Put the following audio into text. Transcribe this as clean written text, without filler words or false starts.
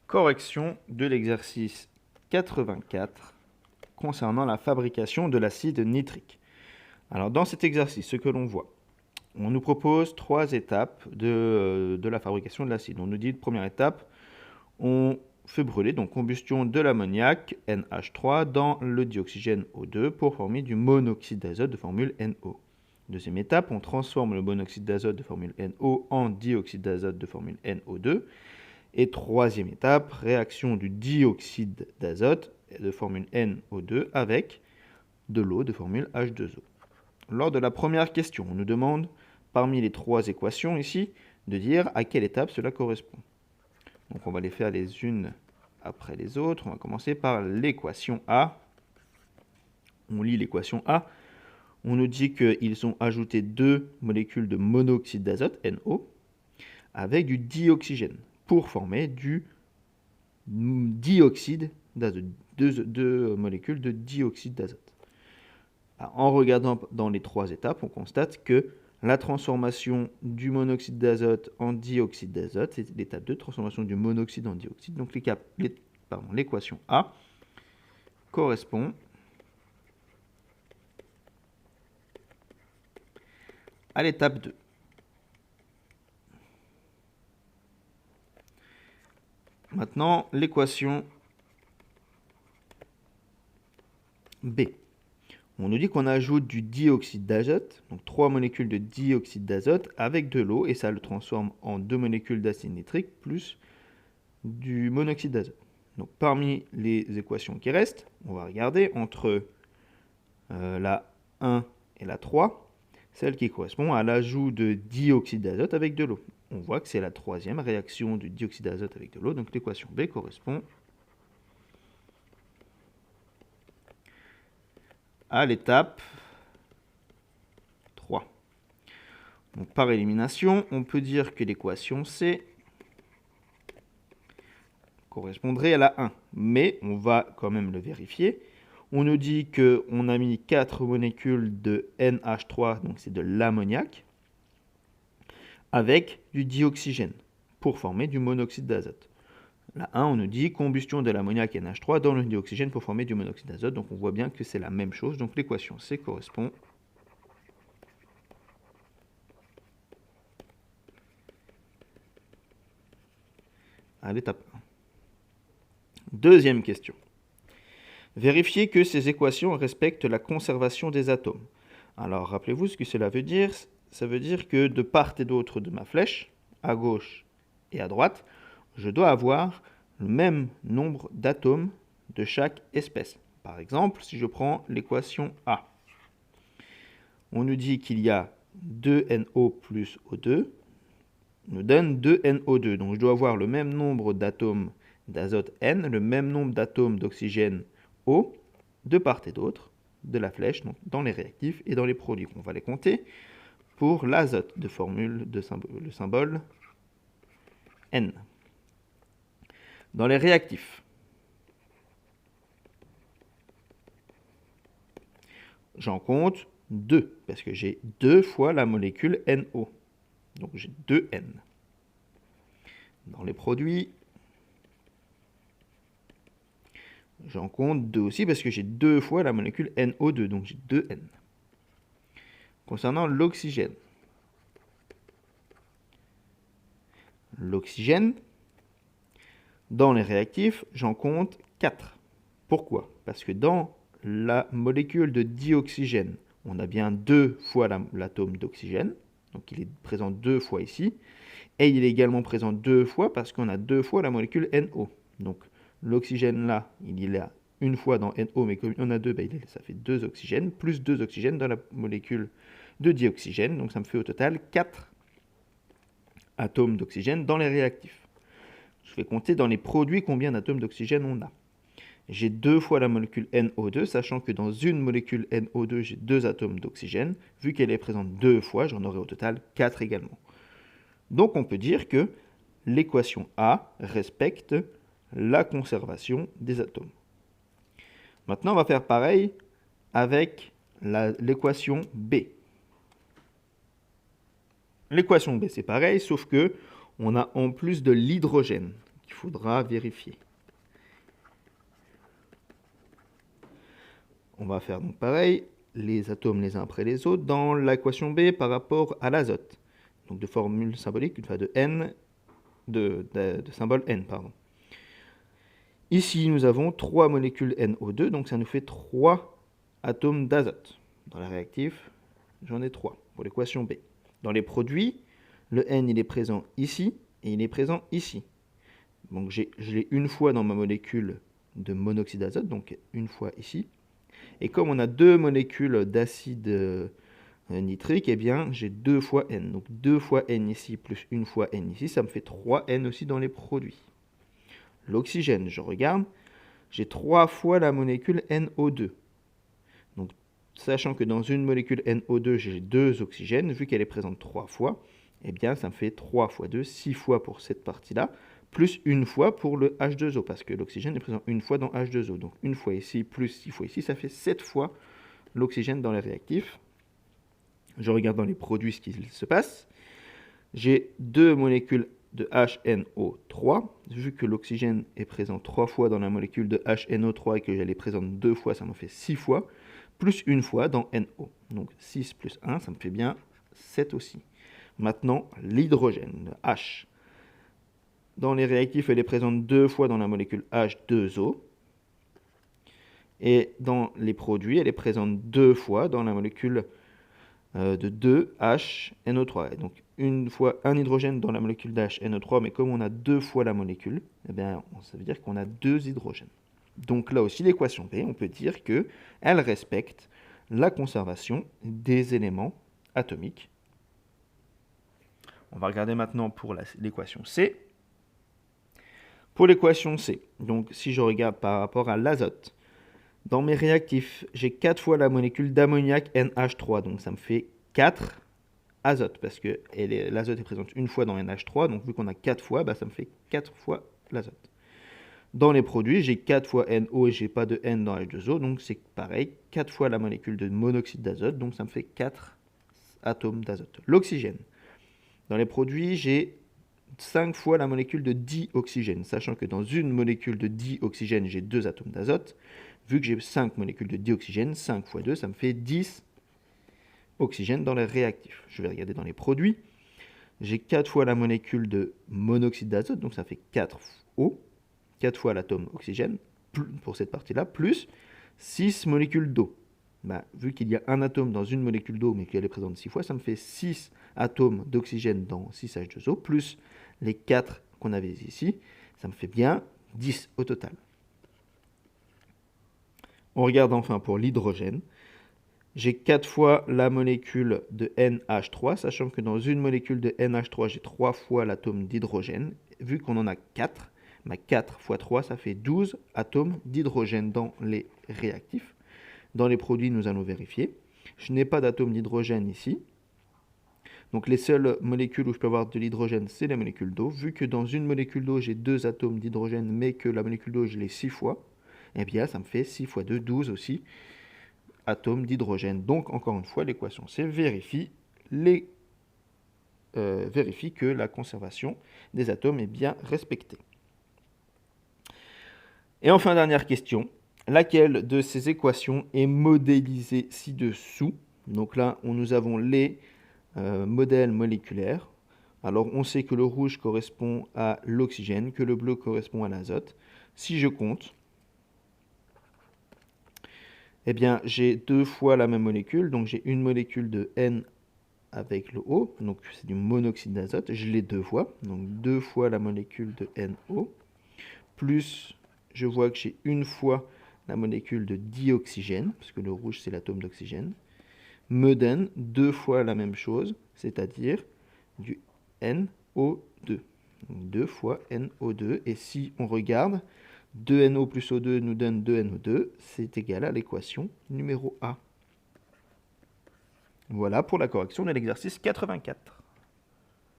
Correction de l'exercice 84 concernant la fabrication de l'acide nitrique. Alors dans cet exercice, ce que l'on voit, on nous propose 3 étapes de la fabrication de l'acide. On nous dit, première étape, on fait brûler, donc combustion de l'ammoniac, NH3, dans le dioxygène O2 pour former du monoxyde d'azote de formule NO. Deuxième étape, on transforme le monoxyde d'azote de formule NO en dioxyde d'azote de formule NO2. Et troisième étape, réaction du dioxyde d'azote de formule NO2 avec de l'eau de formule H2O. Lors de la première question, on nous demande, parmi les 3 équations ici, de dire à quelle étape cela correspond. Donc on va les faire les unes après les autres. On va commencer par l'équation A. On lit l'équation A. On nous dit qu'ils ont ajouté 2 molécules de monoxyde d'azote, NO, avec du dioxygène pour former du dioxyde d'azote, 2 molécules de dioxyde d'azote. En regardant dans les 3 étapes, on constate que la transformation du monoxyde d'azote en dioxyde d'azote, c'est l'étape 2, transformation du monoxyde en dioxyde. Donc l'équation A correspond à l'étape 2. Maintenant, l'équation B. On nous dit qu'on ajoute du dioxyde d'azote, donc 3 molécules de dioxyde d'azote avec de l'eau, et ça le transforme en 2 molécules d'acide nitrique plus du monoxyde d'azote. Donc parmi les équations qui restent, on va regarder entre la 1 et la 3, celle qui correspond à l'ajout de dioxyde d'azote avec de l'eau. On voit que c'est la troisième réaction du dioxyde d'azote avec de l'eau, donc l'équation B correspond à l'étape 3. Donc par élimination, on peut dire que l'équation C correspondrait à la 1, mais on va quand même le vérifier. On nous dit qu'on a mis 4 molécules de NH3, donc c'est de l'ammoniac, avec du dioxygène pour former du monoxyde d'azote. La 1, on nous dit combustion de l'ammoniac NH3 dans le dioxygène pour former du monoxyde d'azote. Donc on voit bien que c'est la même chose. Donc l'équation C correspond à l'étape 1. Deuxième question. Vérifiez que ces équations respectent la conservation des atomes. Alors rappelez-vous ce que cela veut dire. Ça veut dire que de part et d'autre de ma flèche, à gauche et à droite, je dois avoir le même nombre d'atomes de chaque espèce. Par exemple, si je prends l'équation A, on nous dit qu'il y a 2NO plus O2, nous donne 2NO2. Donc je dois avoir le même nombre d'atomes d'azote N, le même nombre d'atomes d'oxygène O, de part et d'autre de la flèche, donc dans les réactifs et dans les produits. On va les compter pour l'azote de formule le symbole N. Dans les réactifs, j'en compte 2, parce que j'ai 2 fois la molécule NO. Donc j'ai 2N. Dans les produits, j'en compte 2 aussi, parce que j'ai 2 fois la molécule NO2, donc j'ai 2N. Concernant l'oxygène, dans les réactifs, j'en compte 4. Pourquoi? Parce que dans la molécule de dioxygène, on a bien 2 fois l'atome d'oxygène, donc il est présent 2 fois ici, et il est également présent 2 fois parce qu'on a 2 fois la molécule NO. Donc l'oxygène là, il est là une fois dans NO, mais comme il y en a 2, ça fait 2 oxygènes, plus 2 oxygènes dans la molécule de dioxygène, donc ça me fait au total 4 atomes d'oxygène dans les réactifs. Je vais compter dans les produits combien d'atomes d'oxygène on a. J'ai 2 fois la molécule NO2, sachant que dans une molécule NO2, j'ai 2 atomes d'oxygène. Vu qu'elle est présente 2 fois, j'en aurai au total 4 également. Donc on peut dire que l'équation A respecte la conservation des atomes. Maintenant, on va faire pareil avec l'équation B. L'équation B, c'est pareil, sauf que on a en plus de l'hydrogène faudra vérifier. On va faire donc pareil, les atomes les uns après les autres, dans l'équation B par rapport à l'azote. Donc de formule symbolique, enfin de N, de symbole N, pardon. Ici, nous avons 3 molécules NO2, donc ça nous fait 3 atomes d'azote. Dans le réactif, j'en ai 3 pour l'équation B. Dans les produits, le N il est présent ici et il est présent ici. Donc je l'ai une fois dans ma molécule de monoxyde d'azote, donc une fois ici. Et comme on a 2 molécules d'acide nitrique, eh bien j'ai 2 fois N. Donc 2 fois N ici plus 1 fois N ici, ça me fait 3 N aussi dans les produits. L'oxygène, je regarde, j'ai 3 fois la molécule NO2. Donc sachant que dans une molécule NO2, j'ai 2 oxygènes, vu qu'elle est présente 3 fois, eh bien ça me fait 3 fois 2, 6 fois pour cette partie-là, plus une fois pour le H2O, parce que l'oxygène est présent une fois dans H2O. Donc une fois ici, plus 6 fois ici, ça fait 7 fois l'oxygène dans les réactifs. Je regarde dans les produits ce qu'il se passe. J'ai 2 molécules de HNO3. Vu que l'oxygène est présent 3 fois dans la molécule de HNO3 et que elle est présente 2 fois, ça me fait 6 fois, plus une fois dans NO. Donc 6 plus 1, ça me fait bien 7 aussi. Maintenant, l'hydrogène, le H. Dans les réactifs, elle est présente 2 fois dans la molécule H2O. Et dans les produits, elle est présente 2 fois dans la molécule de 2HNO3. Et donc une fois un hydrogène dans la molécule d'HNO3, mais comme on a 2 fois la molécule, eh bien, ça veut dire qu'on a 2 hydrogènes. Donc là aussi, l'équation B, on peut dire qu'elle respecte la conservation des éléments atomiques. On va regarder maintenant pour l'équation C. Pour l'équation C, donc si je regarde par rapport à l'azote, dans mes réactifs, j'ai 4 fois la molécule d'ammoniac NH3, donc ça me fait 4 azote, parce que l'azote est présente une fois dans NH3, donc vu qu'on a 4 fois, bah, ça me fait 4 fois l'azote. Dans les produits, j'ai 4 fois NO et j'ai pas de N dans H2O, donc c'est pareil, 4 fois la molécule de monoxyde d'azote, donc ça me fait 4 atomes d'azote. L'oxygène. Dans les produits, j'ai 5 fois la molécule de dioxygène, sachant que dans une molécule de dioxygène, j'ai 2 atomes d'azote. Vu que j'ai 5 molécules de dioxygène, 5 fois 2, ça me fait 10 oxygène dans les réactifs. Je vais regarder dans les produits. J'ai 4 fois la molécule de monoxyde d'azote, donc ça fait 4 O, 4 fois l'atome oxygène, pour cette partie-là, plus 6 molécules d'eau. Bah, vu qu'il y a un atome dans une molécule d'eau, mais qu'elle est présente 6 fois, ça me fait 6 atomes d'oxygène dans 6H2O, plus les 4 qu'on avait ici, ça me fait bien 10 au total. On regarde enfin pour l'hydrogène. J'ai 4 fois la molécule de NH3, sachant que dans une molécule de NH3, j'ai 3 fois l'atome d'hydrogène. Vu qu'on en a 4, 4 fois 3, ça fait 12 atomes d'hydrogène dans les réactifs. Dans les produits, nous allons vérifier. Je n'ai pas d'atome d'hydrogène ici. Donc les seules molécules où je peux avoir de l'hydrogène, c'est les molécules d'eau. Vu que dans une molécule d'eau, j'ai 2 atomes d'hydrogène, mais que la molécule d'eau, je l'ai 6 fois, eh bien ça me fait 6 fois 2, 12 aussi atomes d'hydrogène. Donc encore une fois, l'équation C vérifie que la conservation des atomes est bien respectée. Et enfin, dernière question. Laquelle de ces équations est modélisée ci-dessous? Donc là, nous avons les modèles moléculaires. Alors, on sait que le rouge correspond à l'oxygène, que le bleu correspond à l'azote. Si je compte, eh bien, j'ai 2 fois la même molécule. Donc, j'ai une molécule de N avec le O. Donc, c'est du monoxyde d'azote. Je l'ai 2 fois. Donc, 2 fois la molécule de NO. Plus, je vois que j'ai une fois la molécule de dioxygène, parce que le rouge, c'est l'atome d'oxygène, me donne 2 fois la même chose, c'est-à-dire du NO2. Donc 2 fois NO2. Et si on regarde, 2NO plus O2 nous donne 2NO2, c'est égal à l'équation numéro A. Voilà pour la correction de l'exercice 84.